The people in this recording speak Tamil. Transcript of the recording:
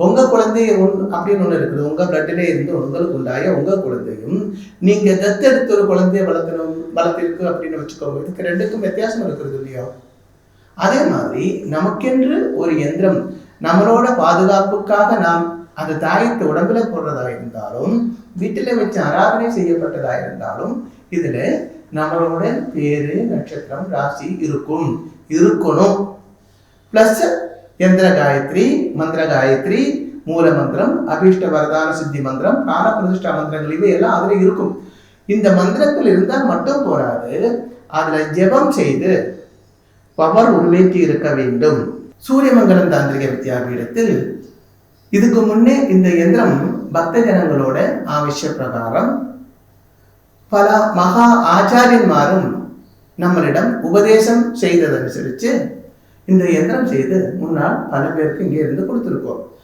உங்க குழந்தை அப்படின்னு ஒண்ணு இருக்குது. உங்க பிளட்டிலே இருந்து உங்களுக்கு உண்டாய உங்க குழந்தையும் நீங்க தத்தெடுத்த ஒரு குழந்தைய வளர்த்திருக்கு அப்படின்னு வச்சுக்கோங்க. இதுக்கு ரெண்டுக்கும் வித்தியாசம் இருக்கிறது இல்லையா? அதே மாதிரி நமக்கென்று ஒரு யந்திரம் நம்மளோட பாதுகாப்புக்காக நாம் அந்த தாயத்தை உடம்புல போடுறதா இருந்தாலும், வீட்டில வச்சு ஆராதனை செய்யப்பட்டதா இருந்தாலும், இதுல நம்மளோட பேரு, நட்சத்திரம், ராசி இருக்கணும். பிளஸ் யந்திர காயத்ரி, மந்திர காயத்ரி, மூல மந்திரம், அபீஷ்ட வரதான சித்தி மந்திரம், பிராண பிரதிஷ்டா மந்திரங்கள் இவை எல்லாம் அதுல இருக்கும். இந்த மந்திரங்கள் இருந்தால் மட்டும் போராது, அதுல ஜெபம் செய்து பவர் உருவேற்றி இருக்க வேண்டும். சூரியமங்கலம் தாந்திரிக வித்யாபீடத்தில் இதுக்கு முன்னே இந்த யந்திரம் பக்த ஜனங்களோட ஆവശ്ய பிரகாரம் பல மகா ஆச்சாரியன்மாரும் நம்மளிடம் உபதேசம் செய்ததனுசரிச்சு இந்த யந்திரம் செய்து முன்னால் பல பேருக்கு இங்கே இருந்து கொடுத்துருக்கோம்.